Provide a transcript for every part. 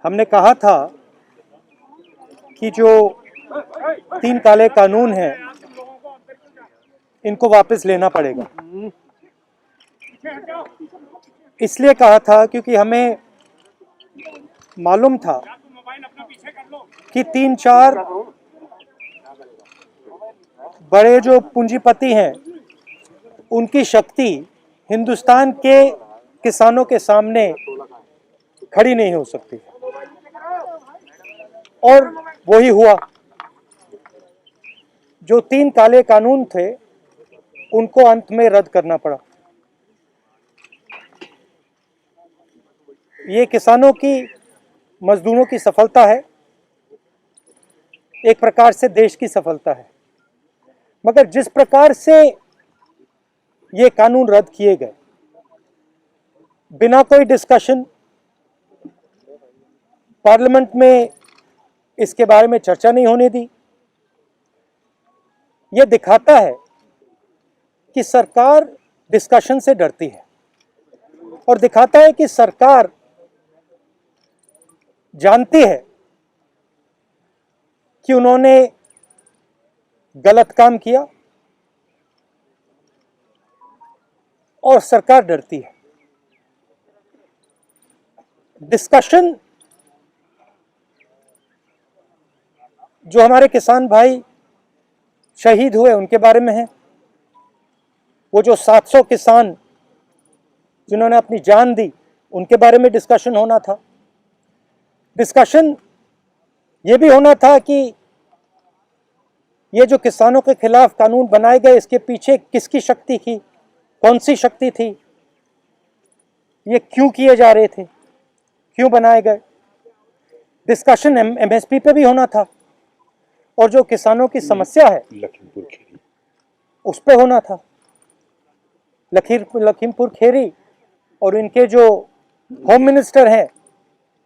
हमने कहा था कि जो 3 काले कानून हैं इनको वापस लेना पड़ेगा। इसलिए कहा था क्योंकि हमें मालूम था कि 3-4 बड़े जो पूंजीपति हैं उनकी शक्ति हिंदुस्तान के किसानों के सामने खड़ी नहीं हो सकती, और वही हुआ। जो 3 काले कानून थे उनको अंत में रद्द करना पड़ा। ये किसानों की, मजदूरों की सफलता है, एक प्रकार से देश की सफलता है। मगर जिस प्रकार से ये कानून रद्द किए गए, बिना कोई डिस्कशन, पार्लियामेंट में इसके बारे में चर्चा नहीं होने दी, ये दिखाता है कि सरकार डिस्कशन से डरती है, और दिखाता है कि सरकार जानती है कि उन्होंने गलत काम किया, और सरकार डरती है। डिस्कशन जो हमारे किसान भाई शहीद हुए उनके बारे में है, वो जो 700 किसान जिन्होंने अपनी जान दी उनके बारे में डिस्कशन होना था। डिस्कशन ये भी होना था कि ये जो किसानों के खिलाफ कानून बनाए गए, इसके पीछे किसकी शक्ति थी, कौन सी शक्ति थी, ये क्यों किए जा रहे थे, क्यों बनाए गए। डिस्कशन एमएसपी पे भी होना था, और जो किसानों की समस्या है उस पे होना था। लखीमपुर खेरी और इनके जो होम मिनिस्टर हैं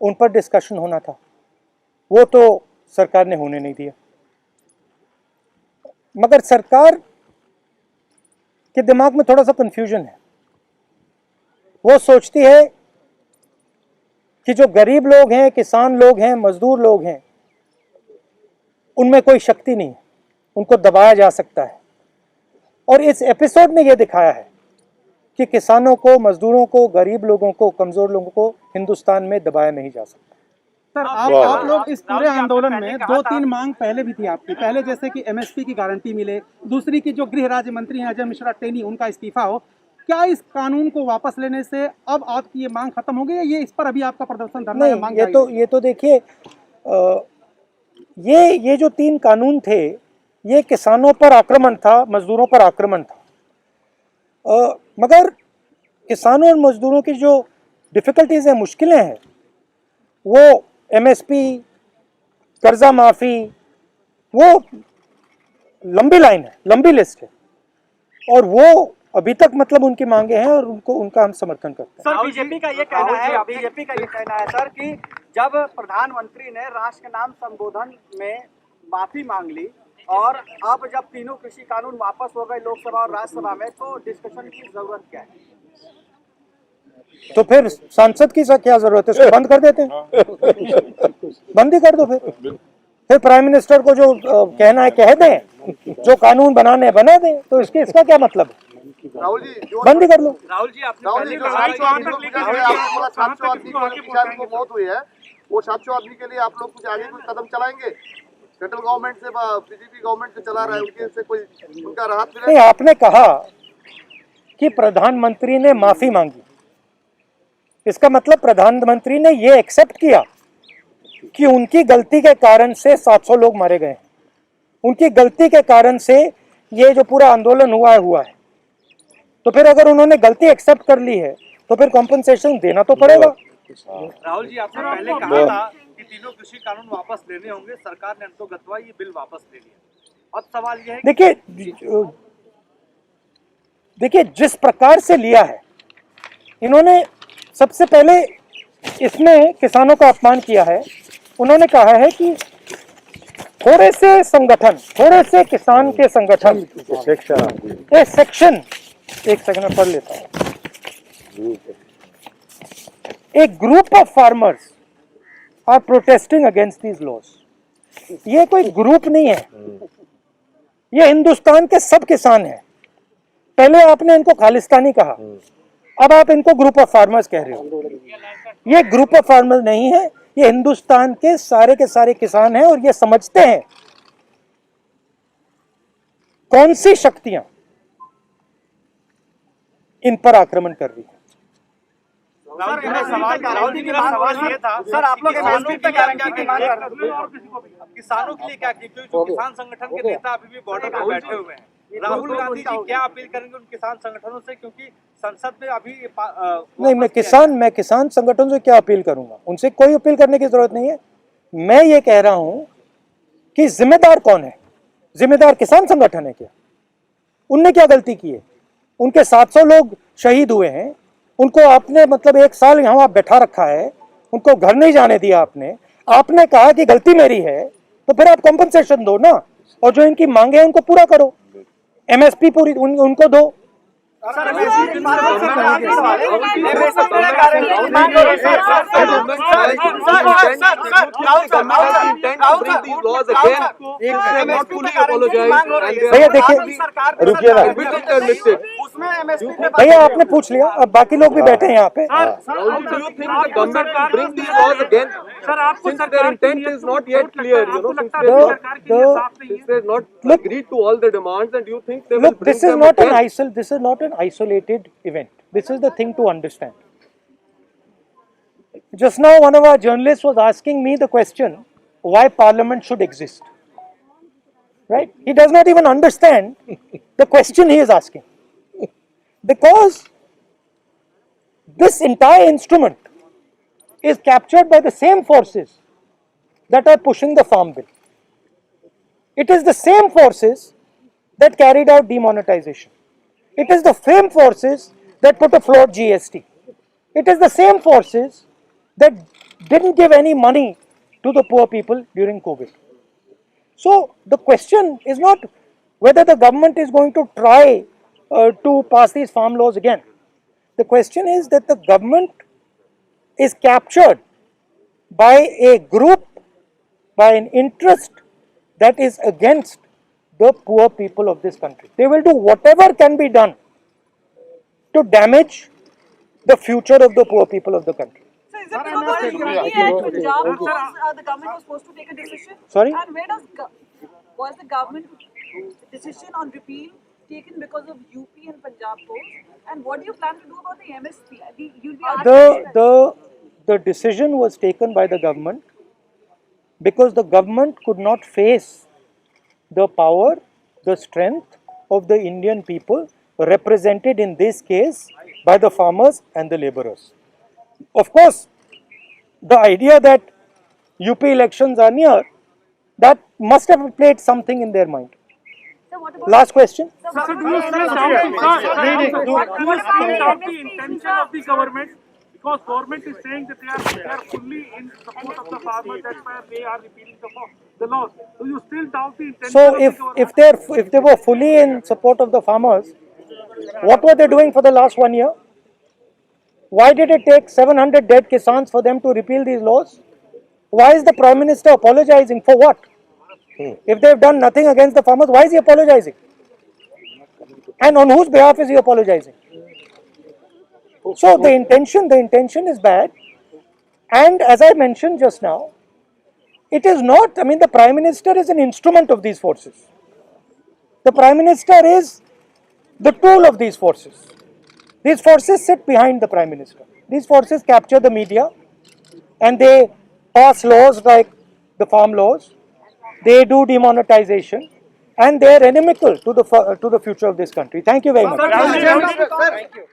उन पर डिस्कशन होना था, वो तो सरकार ने होने नहीं दिया। मगर सरकार के दिमाग में थोड़ा सा कंफ्यूजन है। वो सोचती है कि जो गरीब लोग हैं, किसान लोग हैं, मजदूर लोग हैं, उनमें कोई शक्ति नहीं है, उनको दबाया जा सकता है। और इस एपिसोड ने यह दिखाया है कि किसानों को, मजदूरों को, गरीब लोगों को, कमजोर लोगों को हिंदुस्तान में दबाया नहीं जा सकता। सर, आप लोग इस पूरे आंदोलन में 2-3 मांग पहले भी थी आपकी, पहले जैसे कि एमएसपी की गारंटी मिले, दूसरी की जो गृह राज्य मंत्री हैं अजय मिश्रा टेनी, उनका इस्तीफा हो। क्या इस कानून को वापस लेने से अब आपकी ये मांग खत्म हो गई है, ये इस पर अभी आपका प्रदर्शन धरना है? मांग ये तो देखिए, ये जो 3 कानून थे, ये किसानों पर आक्रमण था, मजदूरों पर आक्रमण था। मगर किसानों और मजदूरों की जो डिफिकल्टीज हैं, मुश्किलें हैं, वो एमएसपी, कर्जा माफी, वो लंबी लाइन है, लंबी लिस्ट है, और वो अभी तक मतलब उनकी मांगे हैं, और उनका हम समर्थन करते हैं। सर, बीजेपी का ये कहना है सर कि जब प्रधानमंत्री ने राष्ट्र के नाम संबोधन में माफी मांग ली, और अब जब तीनों कृषि कानून वापस हो गए लोकसभा और राज्यसभा में, तो डिस्कशन की जरूरत क्या है? तो फिर सांसद की क्या जरूरत है? उसको बंद कर देते हैं, बंद ही कर दो। फिर प्राइम मिनिस्टर को जो कहना है कह दें, जो कानून बनाने हैं बना दें, तो इसका क्या मतलब है? राहुल जी, बंद ही कर लो। राहुल जी, आपने पहले कहा कि 700 आदमी को मौत हुई है, वो 700 आदमी के लिए आप लोग कुछ आगे कुछ कदम चलाएंगे? सेंट्रल गवर्नमेंट से, बीजेपी गवर्नमेंट से चला रहा है, उनके से कोई उनका राहत मिले? नहीं, आपने कहा कि प्रधानमंत्री ने माफी मांगी, इसका मतलब प्रधानमंत्री ने ये एक्सेप्ट किया कि उनकी गलती के कारण से 700 लोग मारे गए, उनकी गलती के कारण से ये जो पूरा आंदोलन हुआ है। तो फिर अगर उन्होंने गलती एक्सेप्ट कर ली है तो फिर कॉम्पनसेशन देना तो पड़ेगा। राहुल जी, आपने पहले कहा था कि तीनों कृषि कानून वापस लेने होंगे, सरकार ने अंतोगत्वा ये बिल वापस ले लिया। अब सवाल यह है, देखिए जिस प्रकार से लिया है इन्होंने, सबसे पहले इसमें किसानों का अपमान किया है। उन्होंने कहा है कि थोड़े से संगठन, थोड़े से किसान के संगठन, सेक्शन, एक सेकंड में पढ़ लेता हूं। एक group of farmers are protesting against these laws. ये कोई ग्रुप नहीं है, ये हिंदुस्तान के सब किसान हैं। पहले आपने इनको खालिस्तानी कहा, अब आप इनको ग्रुप ऑफ फार्मर्स कह रहे हो। ये ग्रुप ऑफ फार्मर्स नहीं है, ये हिंदुस्तान के सारे किसान हैं और ये समझते हैं कौन सी शक्तियां इन पर आक्रमण कर रही है। सवाल ये था सर, आप लोग किसानों की गारंटी की मांग कर रहे हैं, किसानों के लिए क्या की, क्योंकि जो किसान संगठन के नेता अभी भी बॉर्डर पर बैठे हुए हैं, राहुल गांधी जी क्या अपील करेंगे उन किसान संगठनों से, क्योंकि संसद में अभी नहीं, मैं किसान संगठन से क्या अपील करूंगा, उनसे कोई अपील करने की जरूरत नहीं है। मैं ये कह रहा हूं कि जिम्मेदार कौन है? जिम्मेदार किसान संगठन है क्या? उनने क्या गलती की है? उनके 700 लोग शहीद हुए हैं, उनको आपने मतलब 1 साल यहाँ बैठा रखा है, उनको घर नहीं जाने दिया आपने कहा कि गलती मेरी है, तो फिर आप कॉम्पनसेशन दो ना, और जो इनकी मांगे हैं उनको पूरा करो, एमएसपी पूरी उनको दो। भैया देखिए, रुकिए ना भैया, आपने पूछ लिया, अब बाकी लोग भी बैठे हैं यहाँ पे। सर, आपको their intent is not yet clear, you know, since they have not agreed to all the demands, and you think they will Look, bring this is them not again? this is not an isolated event. This is the thing to understand. Just now, one of our journalists was asking me the question why Parliament should exist. Right? He does not even understand the question he is asking, because this entire instrument is captured by the same forces that are pushing the farm bill. It is the same forces that carried out demonetization. It is the same forces that put a floor GST. It is the same forces that didn't give any money to the poor people during COVID. So the question is not whether the government is going to try to pass these farm laws again. The question is that the government is captured by a group, by an interest that is against the poor people of this country. They will do whatever can be done to damage the future of the poor people of the country. So is it because Punjab was, the government was supposed to take a decision? Sorry? And where was the government decision on repeal taken because of UP and Punjab polls? And what do you plan to do about the MSP? You'll be asked The decision was taken by the government because the government could not face the power, the strength of the Indian people, represented in this case by the farmers and the laborers. Of course, the idea that UP elections are near, that must have played something in their mind. So what about Last question. Do you still doubt the intention of the government? Because government is saying that they are fully in support of the farmers, that's why they are repealing the laws. Do you still doubt the intention So of the government? if they were fully in support of the farmers, what were they doing for the last 1 year? Why did it take 700 dead Kisans for them to repeal these laws? Why is the Prime Minister apologizing for what? If they have done nothing against the farmers, why is he apologizing? And on whose behalf is he apologizing? So the intention is bad. And as I mentioned just now, it is not, I mean, the Prime Minister is an instrument of these forces. The Prime Minister is the tool of these forces. These forces sit behind the Prime Minister. These forces capture the media and they pass laws like the farm laws. They do demonetization and they are inimical to the future of this country. Thank you very much. Thank you.